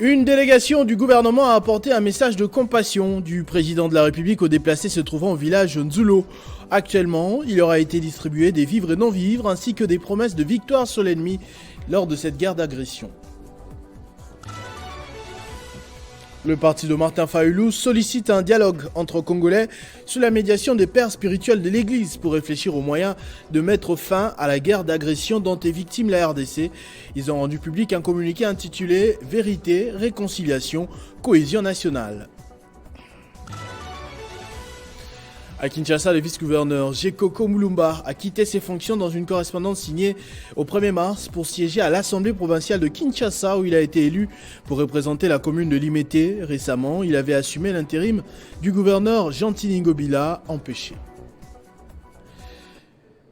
Une délégation du gouvernement a apporté un message de compassion du président de la République aux déplacés se trouvant au village Nzulo. Actuellement, il aura été distribué des vivres et non-vivres ainsi que des promesses de victoire sur l'ennemi lors de cette guerre d'agression. Le parti de Martin Fayulu sollicite un dialogue entre Congolais sous la médiation des pères spirituels de l'Église pour réfléchir aux moyens de mettre fin à la guerre d'agression dont est victime la RDC. Ils ont rendu public un communiqué intitulé « Vérité, réconciliation, cohésion nationale ». À Kinshasa, le vice-gouverneur Gekoko Mulumba a quitté ses fonctions dans une correspondance signée au 1er mars pour siéger à l'Assemblée provinciale de Kinshasa où il a été élu pour représenter la commune de Limete. Récemment, il avait assumé l'intérim du gouverneur Jean-Tini Ngobila, empêché.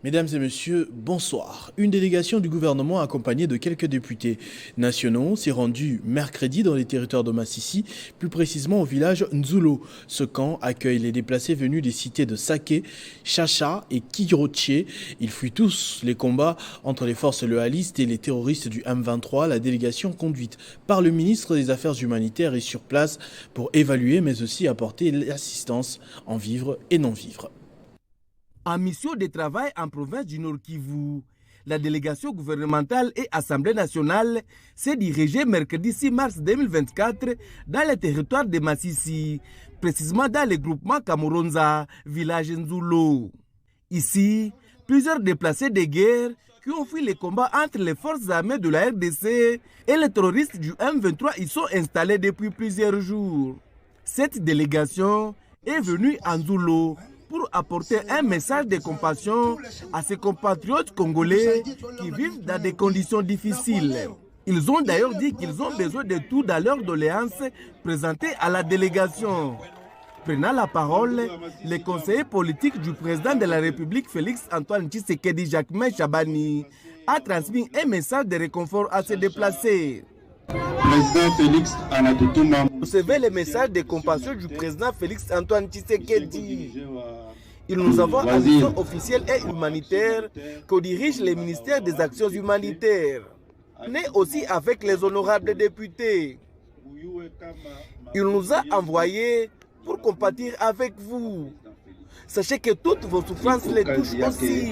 Mesdames et messieurs, bonsoir. Une délégation du gouvernement accompagnée de quelques députés nationaux s'est rendue mercredi dans les territoires de Massissi, plus précisément au village Nzulo. Ce camp accueille les déplacés venus des cités de Sake, Chacha et Kiroche. Ils fuient tous les combats entre les forces loyalistes et les terroristes du M23. La délégation conduite par le ministre des Affaires humanitaires est sur place pour évaluer mais aussi apporter l'assistance en vivres et non-vivres. En mission de travail en province du Nord Kivu, la délégation gouvernementale et Assemblée nationale s'est dirigée mercredi 6 mars 2024 dans le territoire de Massissi, précisément dans le groupement Kamuronza, village Nzulo. Ici, plusieurs déplacés de guerre qui ont fui les combats entre les forces armées de la RDC et les terroristes du M23 y sont installés depuis plusieurs jours. Cette délégation est venue à Nzulo pour apporter un message de compassion à ces compatriotes congolais qui vivent dans des conditions difficiles. Ils ont d'ailleurs dit qu'ils ont besoin de tout dans leur doléance présentée à la délégation. Prenant la parole, le conseiller politique du président de la République, Félix Antoine Tshisekedi Jacquemain Chabani, a transmis un message de réconfort à ses déplacés. Président Félix Anatoutouma. Recevez le message de compassion du président Félix Antoine Tshisekedi. Nous avons une mission officielle et humanitaire que dirige le ministère des Actions humanitaires, mais aussi avec les honorables députés. Il nous a envoyés pour compatir avec vous. Sachez que toutes vos souffrances les touchent aussi.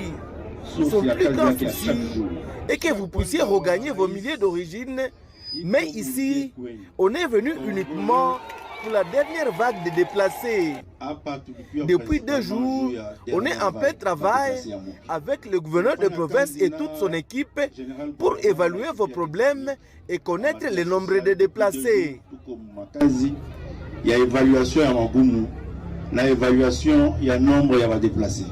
Son plus grand souci est que vous puissiez regagner vos milliers d'origine. Mais ici, on est venu uniquement pour la dernière vague de déplacés. Depuis 2 jours, on est en plein travail avec le gouverneur de province et toute son équipe pour évaluer vos problèmes et connaître le nombre de déplacés. Il y a évaluation à Mamboumou, la évaluation, il y a nombre de déplacés.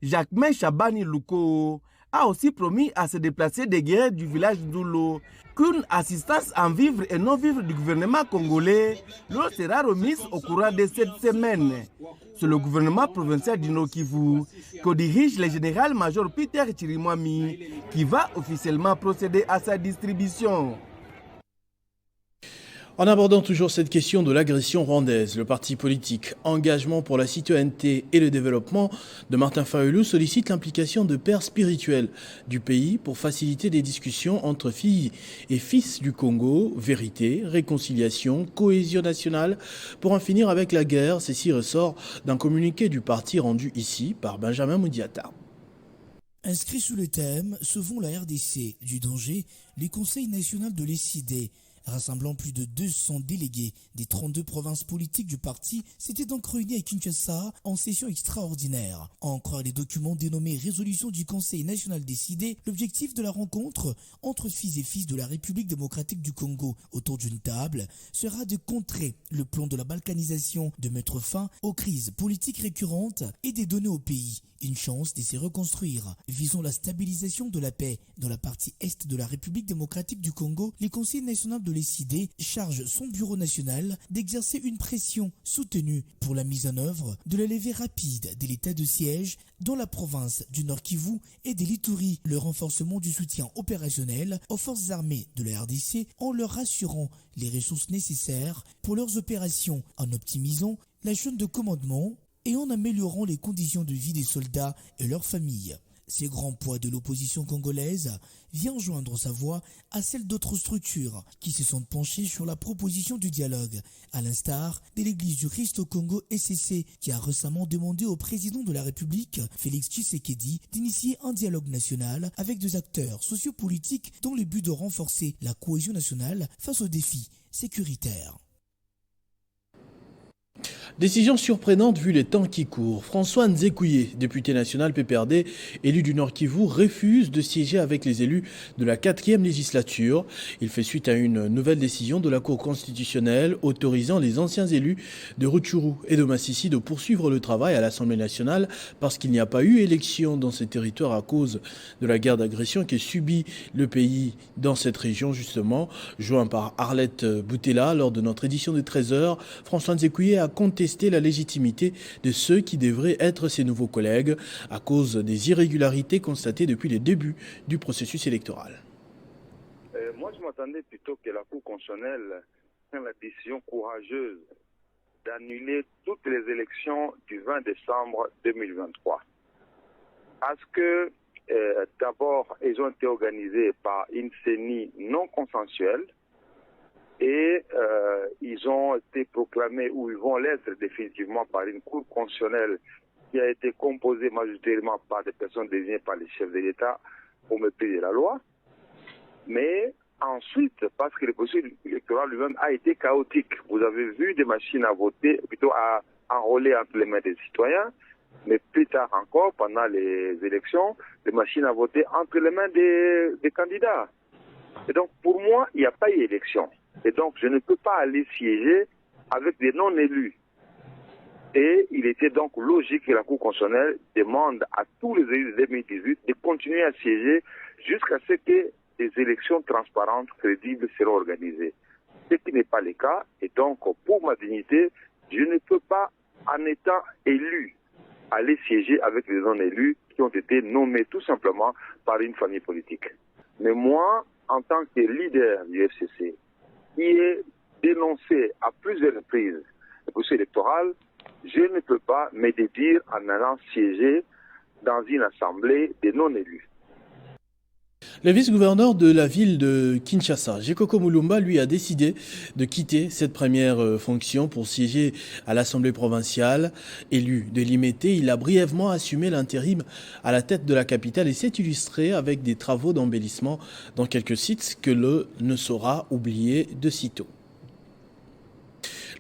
Jacquemain Chabani Luko a aussi promis à se déplacer des guerriers du village d'Oulo qu'une assistance en vivres et non-vivres du gouvernement congolais leur sera remise au courant de cette semaine. C'est le gouvernement provincial du Nord Kivu que dirige le général-major Peter Chirimwami qui va officiellement procéder à sa distribution. En abordant toujours cette question de l'agression rwandaise, le parti politique Engagement pour la citoyenneté et le développement de Martin Fayulu sollicite l'implication de pères spirituels du pays pour faciliter des discussions entre filles et fils du Congo, vérité, réconciliation, cohésion nationale, pour en finir avec la guerre. Ceci ressort d'un communiqué du parti rendu ici par Benjamin Moudiata. Inscrit sous le thème « Sauvons la RDC du danger », le Conseil national de l'ECID, rassemblant plus de 200 délégués des 32 provinces politiques du parti, s'était donc réuni à Kinshasa en session extraordinaire. À en croire les documents dénommés Résolution du Conseil national décidé, l'objectif de la rencontre entre fils et fils de la République démocratique du Congo autour d'une table sera de contrer le plan de la balkanisation, de mettre fin aux crises politiques récurrentes et de donner au pays une chance de se reconstruire. Visons la stabilisation de la paix dans la partie est de la République démocratique du Congo. Le Conseil national de l'ECID charge son bureau national d'exercer une pression soutenue pour la mise en œuvre de la levée rapide de l'état de siège dans la province du Nord Kivu et de l'Ituri, le renforcement du soutien opérationnel aux forces armées de la RDC en leur assurant les ressources nécessaires pour leurs opérations, en optimisant la chaîne de commandement et en améliorant les conditions de vie des soldats et leurs familles. Ces grands poids de l'opposition congolaise viennent joindre sa voix à celle d'autres structures qui se sont penchées sur la proposition du dialogue, à l'instar de l'Église du Christ au Congo ECC, qui a récemment demandé au président de la République, Félix Tshisekedi, d'initier un dialogue national avec des acteurs sociopolitiques dans le but de renforcer la cohésion nationale face aux défis sécuritaires. Décision surprenante vu les temps qui courent. François Nzekouye, député national PPRD, élu du Nord Kivu, refuse de siéger avec les élus de la 4e législature. Il fait suite à une nouvelle décision de la Cour constitutionnelle autorisant les anciens élus de Rutshuru et de Masisi de poursuivre le travail à l'Assemblée nationale parce qu'il n'y a pas eu élection dans ces territoires à cause de la guerre d'agression qui subit le pays dans cette région justement. Joint par Arlette Boutella lors de notre édition de 13h, François Nzekouye a contesté la légitimité de ceux qui devraient être ses nouveaux collègues à cause des irrégularités constatées depuis les débuts du processus électoral. Moi, je m'attendais plutôt que la Cour constitutionnelle prenne la décision courageuse d'annuler toutes les élections du 20 décembre 2023. Parce que, d'abord, elles ont été organisées par une CENI non consensuelle, et ils ont été proclamés, ou ils vont l'être définitivement par une cour constitutionnelle qui a été composée majoritairement par des personnes désignées par les chefs de l'État au mépris de la loi. Mais ensuite, parce que le processus électoral lui-même a été chaotique. Vous avez vu des machines à voter, plutôt à enrôler entre les mains des citoyens, mais plus tard encore, pendant les élections, des machines à voter entre les mains des candidats. Et donc, pour moi, il n'y a pas eu élection. Et donc, je ne peux pas aller siéger avec des non-élus. Et il était donc logique que la Cour constitutionnelle demande à tous les élus de 2018 de continuer à siéger jusqu'à ce que des élections transparentes, crédibles seront organisées. Ce qui n'est pas le cas. Et donc, pour ma dignité, je ne peux pas, en étant élu, aller siéger avec les non-élus qui ont été nommés tout simplement par une famille politique. Mais moi, en tant que leader du FCC, qui est dénoncé à plusieurs reprises le processus électoral, je ne peux pas me dédire en allant siéger dans une assemblée des non-élus. Le vice-gouverneur de la ville de Kinshasa, Jekoko Mulumba, lui a décidé de quitter cette première fonction pour siéger à l'Assemblée provinciale. Élu de Limete, il a brièvement assumé l'intérim à la tête de la capitale et s'est illustré avec des travaux d'embellissement dans quelques sites que l'on ne saura oublier de sitôt.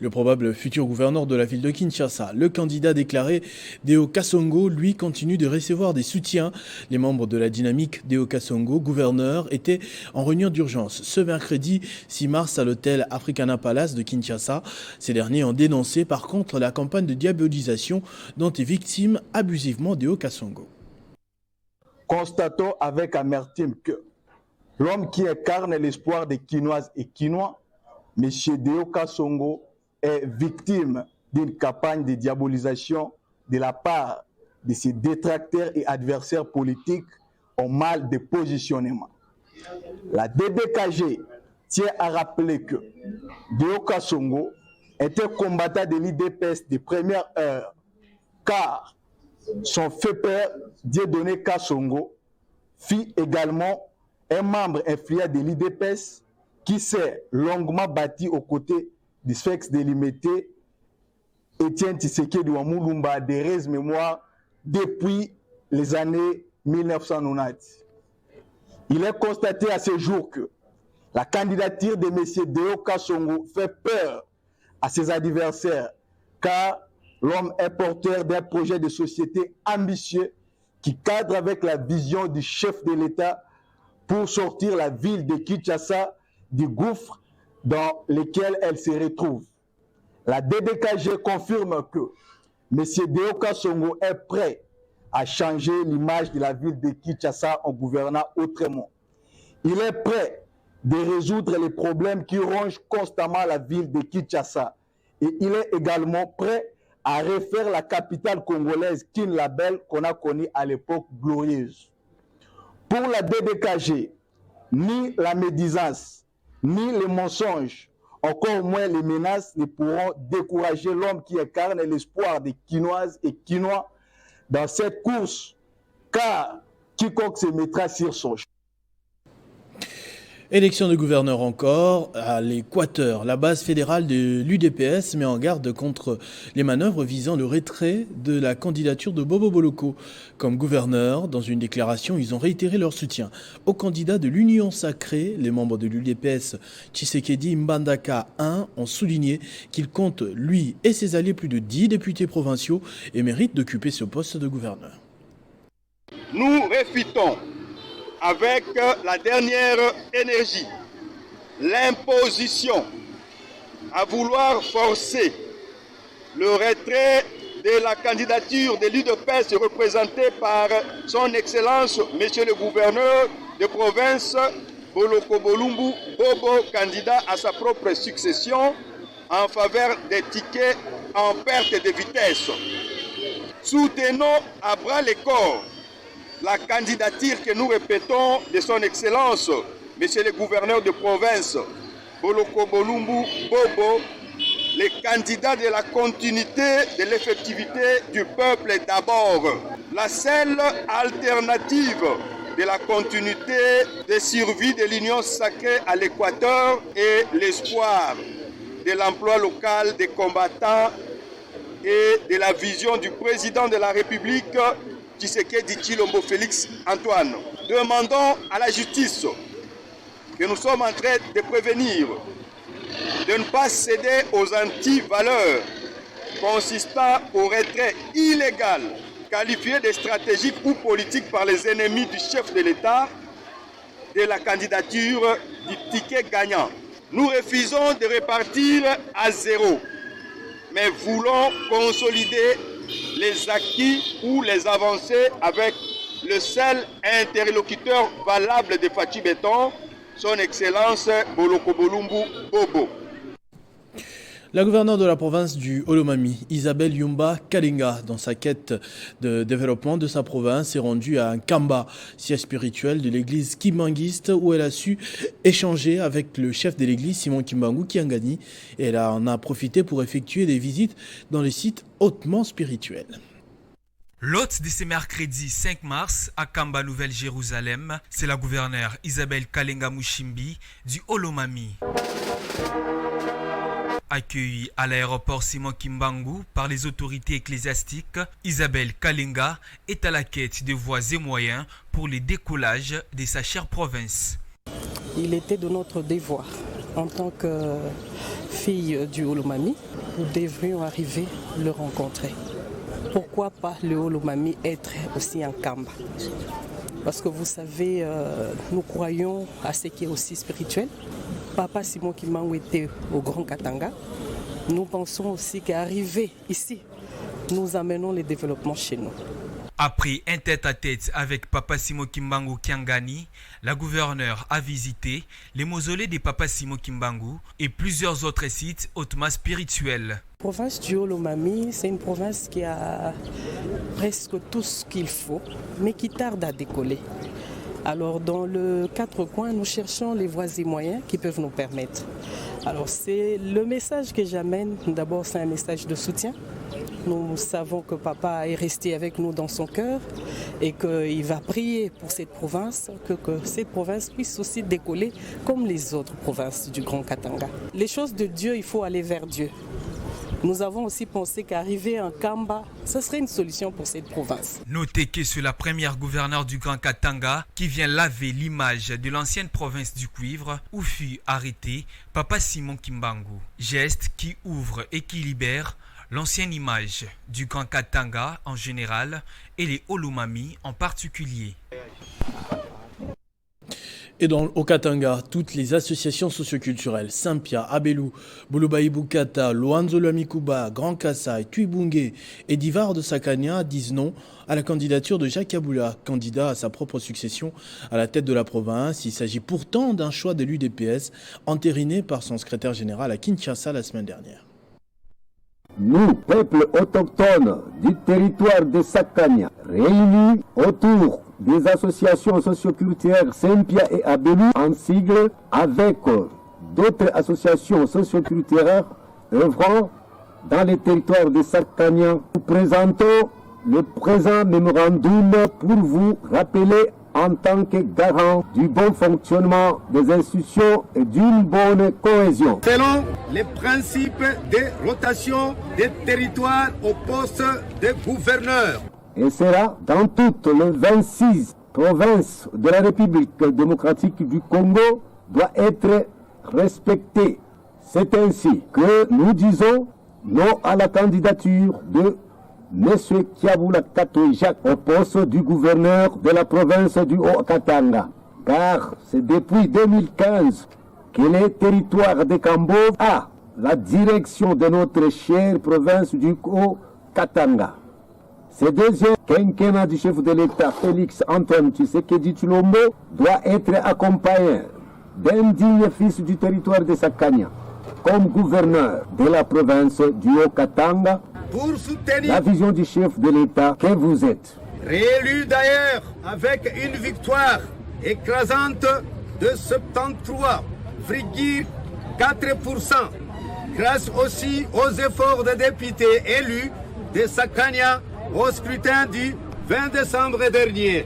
Le probable futur gouverneur de la ville de Kinshasa, le candidat déclaré Deo Kasongo, lui, continue de recevoir des soutiens. Les membres de la dynamique Deo Kasongo, gouverneur, étaient en réunion d'urgence ce mercredi 6 mars à l'hôtel Africana Palace de Kinshasa. Ces derniers ont dénoncé par contre la campagne de diabolisation dont est victime abusivement Deo Kasongo. Constatons avec amertume que l'homme qui incarne l'espoir des Kinoises et Kinois, M. Deo Kasongo, est victime d'une campagne de diabolisation de la part de ses détracteurs et adversaires politiques au mal de positionnement. La DDKG tient à rappeler que Deo Kasongo était combattant de l'IDPS de première heure, car son fait père, Dieudonné Kasongo, fut également un membre influent de l'IDPS qui s'est longuement battu aux côtés du Sphinx de Limete, Étienne Tshisekedi Mulumba, des rêves mémoire depuis les années 1990. Il est constaté à ce jour que la candidature de M. Deo Kasongo fait peur à ses adversaires, car l'homme est porteur d'un projet de société ambitieux qui cadre avec la vision du chef de l'État pour sortir la ville de Kinshasa du gouffre dans lequel elle se retrouve. La DDKG confirme que M. Deo Kasongo est prêt à changer l'image de la ville de Kinshasa en gouvernant autrement. Il est prêt de résoudre les problèmes qui rongent constamment la ville de Kinshasa. Et il est également prêt à refaire la capitale congolaise Kin la Belle qu'on a connue à l'époque glorieuse. Pour la DDKG, ni la médisance, ni les mensonges, encore moins les menaces ne pourront décourager l'homme qui incarne l'espoir des Kinoises et Kinois dans cette course, car quiconque se mettra sur son chemin. Élection de gouverneur encore à l'Équateur. La base fédérale de l'UDPS met en garde contre les manœuvres visant le retrait de la candidature de Bobo Boloko comme gouverneur. Dans une déclaration, ils ont réitéré leur soutien au candidat de l'Union sacrée. Les membres de l'UDPS Tshisekedi Mbandaka 1 ont souligné qu'il compte, lui et ses alliés, plus de 10 députés provinciaux et mérite d'occuper ce poste de gouverneur. Nous réfutons avec la dernière énergie l'imposition à vouloir forcer le retrait de la candidature de l'UDPS représentée par son Excellence, Monsieur le Gouverneur de province Boloko Bolumbu Bobo, candidat à sa propre succession en faveur des tickets en perte de vitesse. Soutenons à bras le corps la candidature que nous répétons de son Excellence, Monsieur le Gouverneur de province, Boloko Bolumbu Bobo, les candidats de la continuité de l'effectivité du peuple d'abord. La seule alternative de la continuité de survie de l'Union sacrée à l'Équateur est l'espoir de l'emploi local des combattants et de la vision du président de la République, Tshisekedi Tshilombo Félix Antoine. Demandons à la justice que nous sommes en train de prévenir de ne pas céder aux anti-valeurs consistant au retrait illégal qualifié de stratégique ou politique par les ennemis du chef de l'État de la candidature du ticket gagnant. Nous refusons de repartir à zéro, mais voulons consolider les acquis ou les avancées avec le seul interlocuteur valable de Fachi Béton, son Excellence Boloko Bolumbu Bobo. La gouverneure de la province du Olomami, Isabelle Yumba Kalinga, dans sa quête de développement de sa province, est rendue à Nkamba, siège spirituel de l'église kimbanguiste, où elle a su échanger avec le chef de l'église, Simon Kimbangu Kiangani, et elle en a profité pour effectuer des visites dans les sites hautement spirituels. L'hôte de ce mercredi 5 mars à Kamba, Nouvelle-Jérusalem, c'est la gouverneure Isabelle Kalinga Mushimbi du Olomami. Accueillie à l'aéroport Simon Kimbangu par les autorités ecclésiastiques, Isabelle Kalinga est à la quête de voies et moyens pour le décollage de sa chère province. Il était de notre devoir, en tant que fille du Olomami, nous devrions arriver le rencontrer. Pourquoi pas le Olomami être aussi en Kamba? Parce que vous savez, nous croyons à ce qui est aussi spirituel. Papa Simon Kimbangu était au Grand Katanga. Nous pensons aussi qu'arriver ici, nous amenons le développement chez nous. Après un tête-à-tête avec Papa Simon Kimbangu Kiangani, la gouverneure a visité les mausolées de Papa Simon Kimbangu et plusieurs autres sites hautement spirituels. La province du Olomami, c'est une province qui a presque tout ce qu'il faut, mais qui tarde à décoller. Alors dans le quatre coins, nous cherchons les voies et moyens qui peuvent nous permettre. Alors c'est le message que j'amène. D'abord, c'est un message de soutien. Nous savons que papa est resté avec nous dans son cœur et qu'il va prier pour cette province, que cette province puisse aussi décoller comme les autres provinces du Grand Katanga. Les choses de Dieu, il faut aller vers Dieu. Nous avons aussi pensé qu'arriver en Kamba, ce serait une solution pour cette province. Notez que c'est la première gouverneure du Grand Katanga qui vient laver l'image de l'ancienne province du cuivre où fut arrêté Papa Simon Kimbangu. Geste qui ouvre et qui libère l'ancienne image du Grand Katanga en général et les Olomami en particulier. Et au Katanga, toutes les associations socioculturelles, Sampia, Abelou, Bulubaï Bukata, Luanzo Mikuba, Grand Kassai, Tuibunge et Divar de Sakania disent non à la candidature de Jacques Kaboula, candidat à sa propre succession à la tête de la province. Il s'agit pourtant d'un choix de l'UDPS entériné par son secrétaire général à Kinshasa la semaine dernière. Nous, peuple autochtone du territoire de Sakania, réunis autour des associations socioculturelles Sempia et Abelou en sigle avec d'autres associations socioculturelles œuvrant dans les territoires de Sakania, nous présentons le présent mémorandum pour vous rappeler en tant que garant du bon fonctionnement des institutions et d'une bonne cohésion. Selon les principes de rotation des territoires au poste de gouverneur. Et cela dans toutes les 26 provinces de la République démocratique du Congo doit être respecté. C'est ainsi que nous disons non à la candidature de M. Kiabula Kato Jacques au poste du gouverneur de la province du Haut-Katanga. Car c'est depuis 2015 que les territoires de Kambo a la direction de notre chère province du Haut-Katanga. Ce deuxième quinquennat du chef de l'État Félix Antoine Tshisekedi Tshilombo doit être accompagné d'un digne fils du territoire de Sakania comme gouverneur de la province du Haut-Katanga pour soutenir la vision du chef de l'État que vous êtes. Réélu d'ailleurs avec une victoire écrasante de 73,4%, grâce aussi aux efforts des députés élus de Sakania au scrutin du 20 décembre dernier.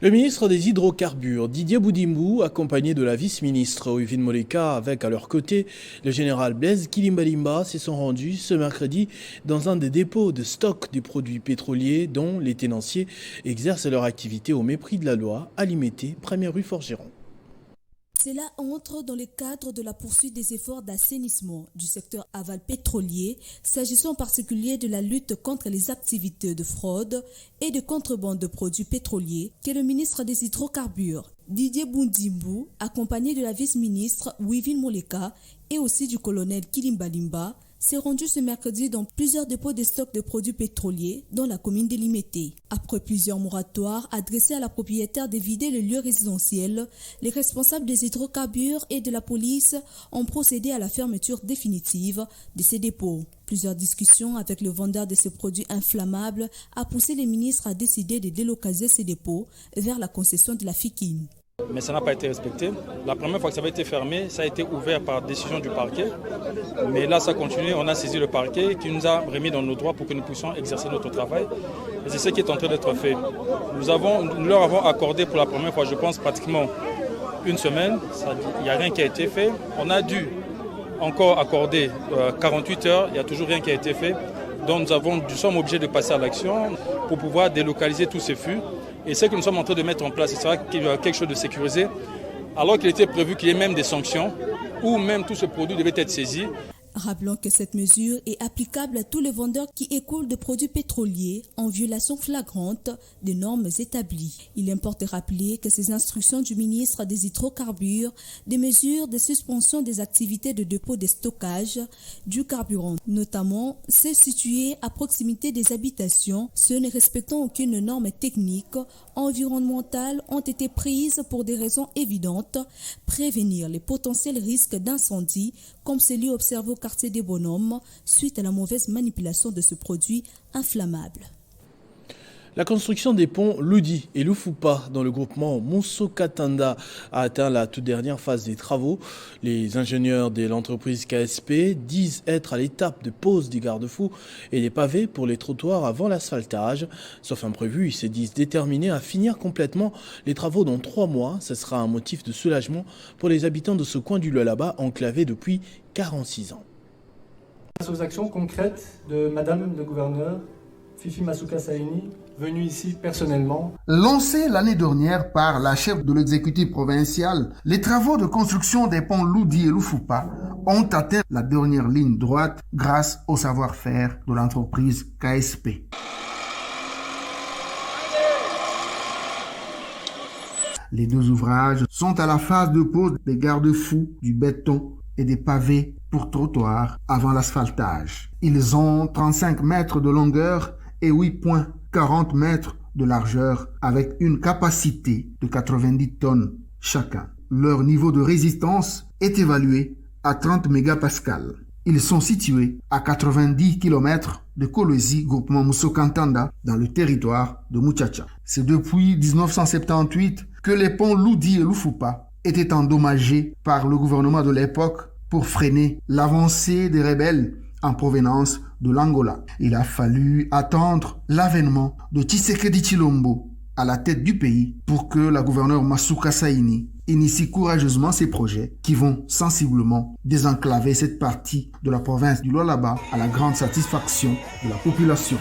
Le ministre des Hydrocarbures, Didier Boudimbu, accompagné de la vice-ministre Wivine Moleka, avec à leur côté le général Blaise Kilimbalimba, se sont rendus ce mercredi dans un des dépôts de stock des produits pétroliers dont les tenanciers exercent leur activité au mépris de la loi à Limité, première rue Forgeron. Cela entre dans le cadre de la poursuite des efforts d'assainissement du secteur aval pétrolier, s'agissant en particulier de la lutte contre les activités de fraude et de contrebande de produits pétroliers, que le ministre des Hydrocarbures, Didier Boudimbu, accompagné de la vice-ministre Wivine Moleka et aussi du colonel Kilimbalimba, s'est rendu ce mercredi dans plusieurs dépôts de stock de produits pétroliers dans la commune de Limité. Après plusieurs moratoires adressés à la propriétaire de vider le lieu résidentiel, les responsables des hydrocarbures et de la police ont procédé à la fermeture définitive de ces dépôts. Plusieurs discussions avec le vendeur de ces produits inflammables a poussé les ministres à décider de délocaliser ces dépôts vers la concession de la FIKIN. Mais ça n'a pas été respecté. La première fois que ça avait été fermé, ça a été ouvert par décision du parquet. Mais là, ça continue. On a saisi le parquet qui nous a remis dans nos droits pour que nous puissions exercer notre travail. Et c'est ce qui est en train d'être fait. Nous leur avons accordé pour la première fois, je pense, pratiquement une semaine. Il n'y a rien qui a été fait. On a dû encore accorder 48 heures. Il n'y a toujours rien qui a été fait. Donc nous sommes obligés de passer à l'action pour pouvoir délocaliser tous ces flux. Et ce que nous sommes en train de mettre en place, ce sera quelque chose de sécurisé, alors qu'il était prévu qu'il y ait même des sanctions, ou même tout ce produit devait être saisi. Rappelons que cette mesure est applicable à tous les vendeurs qui écoulent des produits pétroliers en violation flagrante des normes établies. Il importe de rappeler que ces instructions du ministre des Hydrocarbures, des mesures de suspension des activités de dépôt de stockage du carburant, notamment ceux situés à proximité des habitations, ceux ne respectant aucune norme technique, environnementale, ont été prises pour des raisons évidentes, prévenir les potentiels risques d'incendie, comme celui observé au quartier des Bonhommes suite à la mauvaise manipulation de ce produit inflammable. La construction des ponts Ludi et Lufupa dans le groupement Musso-Katanga a atteint la toute dernière phase des travaux. Les ingénieurs de l'entreprise KSP disent être à l'étape de pose des garde-fous et des pavés pour les trottoirs avant l'asphaltage. Sauf imprévu, ils se disent déterminés à finir complètement les travaux dans 3 mois. Ce sera un motif de soulagement pour les habitants de ce coin du Lualaba enclavé depuis 46 ans. Grâce aux actions concrètes de Madame le gouverneur Fifi Masuka Saini, venue ici personnellement. Lancés l'année dernière par la chef de l'exécutif provincial, les travaux de construction des ponts Ludi et Lufupa ont atteint la dernière ligne droite grâce au savoir-faire de l'entreprise KSP. Les 2 ouvrages sont à la phase de pose des garde-fous, du béton et des pavés pour trottoirs avant l'asphaltage. Ils ont 35 mètres de longueur et 8,40 mètres de largeur avec une capacité de 90 tonnes chacun. Leur niveau de résistance est évalué à 30 mégapascales. Ils sont situés à 90 km de Kolwezi, groupement Musso-Katanga, dans le territoire de Muchacha. C'est depuis 1978 que les ponts Ludi et Lufupa étaient endommagés par le gouvernement de l'époque pour freiner l'avancée des rebelles en provenance de l'Angola. Il a fallu attendre l'avènement de Tshisekedi Tshilombo à la tête du pays pour que la gouverneure Masuka Saini initie courageusement ces projets qui vont sensiblement désenclaver cette partie de la province du Lualaba à la grande satisfaction de la population.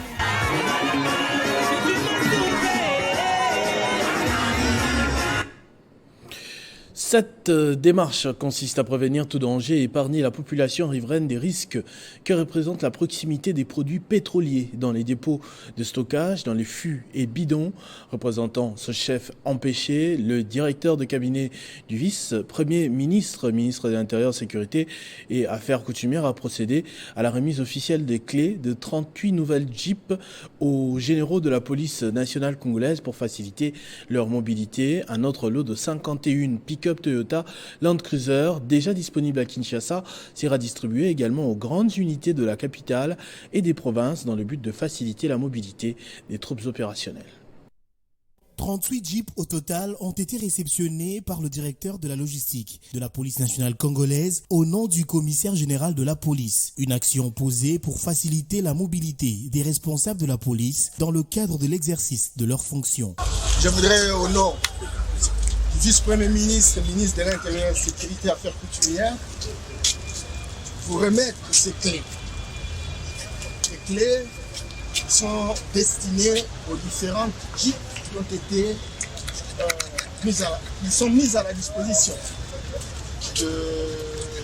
Cette démarche consiste à prévenir tout danger et épargner la population riveraine des risques que représente la proximité des produits pétroliers dans les dépôts de stockage, dans les fûts et bidons. Représentant ce chef empêché, le directeur de cabinet du vice-premier ministre, ministre de l'Intérieur, Sécurité et Affaires coutumières, a procédé à la remise officielle des clés de 38 nouvelles Jeeps aux généraux de la police nationale congolaise pour faciliter leur mobilité. Un autre lot de 51 pick-up Toyota Land Cruiser, déjà disponible à Kinshasa, sera distribué également aux grandes unités de la capitale et des provinces dans le but de faciliter la mobilité des troupes opérationnelles. 38 jeeps au total ont été réceptionnés par le directeur de la logistique de la police nationale congolaise au nom du commissaire général de la police. Une action posée pour faciliter la mobilité des responsables de la police dans le cadre de l'exercice de leurs fonctions. Je voudrais au nom vice-premier ministre, ministre de l'Intérieur, Sécurité et Affaires coutumières, vous remettre ces clés. Les clés sont destinées aux différentes jeeps qui ont été mises à la disposition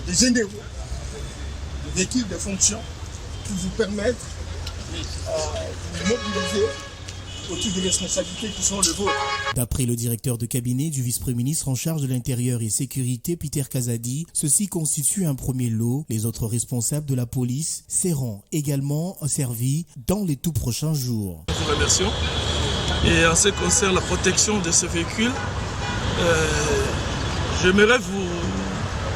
des généraux, des véhicules de fonction pour vous permettre de vous mobiliser autour des responsabilités qui sont les vôtres. D'après le directeur de cabinet du vice-premier ministre en charge de l'Intérieur et Sécurité, Peter Kazadi, ceci constitue un premier lot. Les autres responsables de la police seront également servis dans les tout prochains jours. Nous vous remercions. Et en ce qui concerne la protection de ce véhicule, j'aimerais vous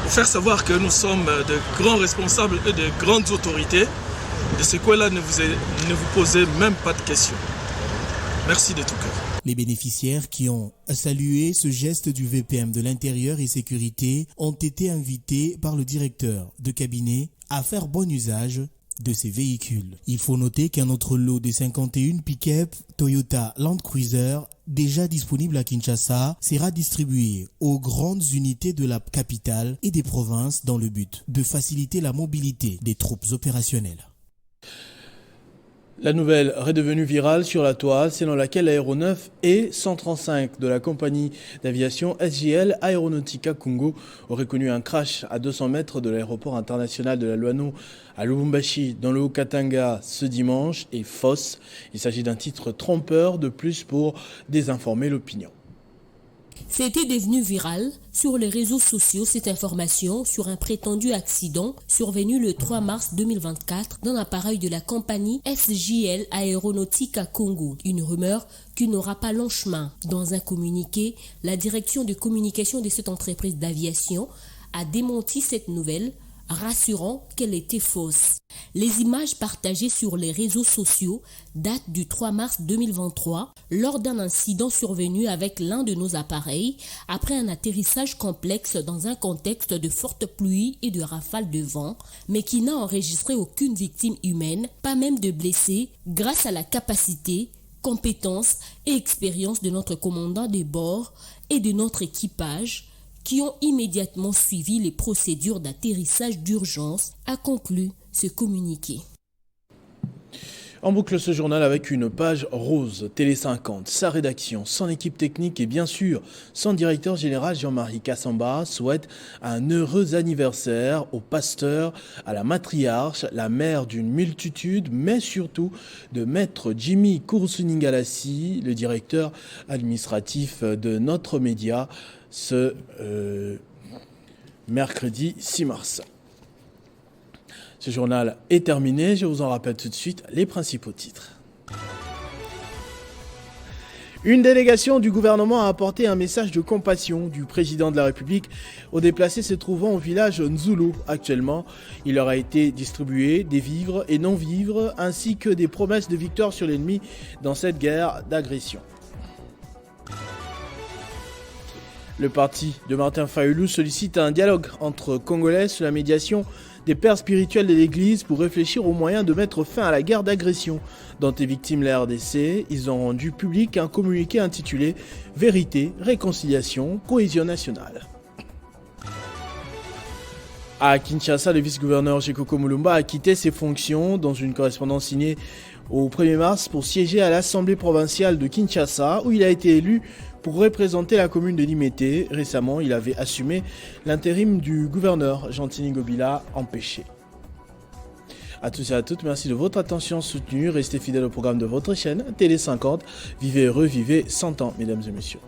faire savoir que nous sommes de grands responsables et de grandes autorités. De ce coin-là, ne vous posez même pas de questions. Merci de tout cœur. Les bénéficiaires qui ont salué ce geste du VPM de l'Intérieur et Sécurité ont été invités par le directeur de cabinet à faire bon usage de ces véhicules. Il faut noter qu'un autre lot de 51 pick-up Toyota Land Cruiser déjà disponible à Kinshasa sera distribué aux grandes unités de la capitale et des provinces dans le but de faciliter la mobilité des troupes opérationnelles. La nouvelle redevenue virale sur la toile, selon laquelle l'aéronef E135 de la compagnie d'aviation SGL Aeronautica Congo aurait connu un crash à 200 mètres de l'aéroport international de la Luano à Lubumbashi dans le Haut-Katanga ce dimanche est fausse. Il s'agit d'un titre trompeur de plus pour désinformer l'opinion. C'était devenu viral sur les réseaux sociaux cette information sur un prétendu accident survenu le 3 mars 2024 dans l'appareil de la compagnie SGL Aeronautica Congo. Une rumeur qui n'aura pas long chemin. Dans un communiqué, la direction de communication de cette entreprise d'aviation a démenti cette nouvelle, rassurant qu'elle était fausse. Les images partagées sur les réseaux sociaux datent du 3 mars 2023 lors d'un incident survenu avec l'un de nos appareils après un atterrissage complexe dans un contexte de forte pluie et de rafales de vent, mais qui n'a enregistré aucune victime humaine, pas même de blessés, grâce à la capacité, compétence et expérience de notre commandant de bord et de notre équipage, qui ont immédiatement suivi les procédures d'atterrissage d'urgence, a conclu ce communiqué. On boucle ce journal avec une page rose. Télé 50, sa rédaction, son équipe technique et bien sûr son directeur général Jean-Marie Kassamba souhaite un heureux anniversaire au pasteur, à la matriarche, la mère d'une multitude, mais surtout de maître Jimmy Kouroussouningalassi, le directeur administratif de notre média, ce mercredi 6 mars. Ce journal est terminé, je vous en rappelle tout de suite les principaux titres. Une délégation du gouvernement a apporté un message de compassion du président de la République aux déplacés se trouvant au village Nzulo. Actuellement, il leur a été distribué des vivres et non-vivres ainsi que des promesses de victoire sur l'ennemi dans cette guerre d'agression. Le parti de Martin Fayulu sollicite un dialogue entre Congolais sous la médiation des pères spirituels de l'Église pour réfléchir aux moyens de mettre fin à la guerre d'agression dont est victime la RDC. Ils ont rendu public un communiqué intitulé « Vérité, réconciliation, cohésion nationale ». À Kinshasa, le vice-gouverneur Chekoko Mulumba a quitté ses fonctions dans une correspondance signée au 1er mars pour siéger à l'Assemblée provinciale de Kinshasa où il a été élu pour représenter la commune de Limete. Récemment, il avait assumé l'intérim du gouverneur Gentini Gobila empêché. À tous et à toutes, merci de votre attention soutenue. Restez fidèles au programme de votre chaîne Télé 50. Vivez heureux, vivez 100 ans, mesdames et messieurs.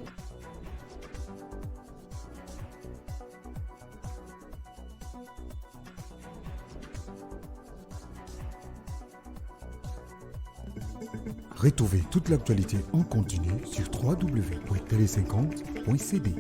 Retrouvez toute l'actualité en continu sur www.tele50.cd.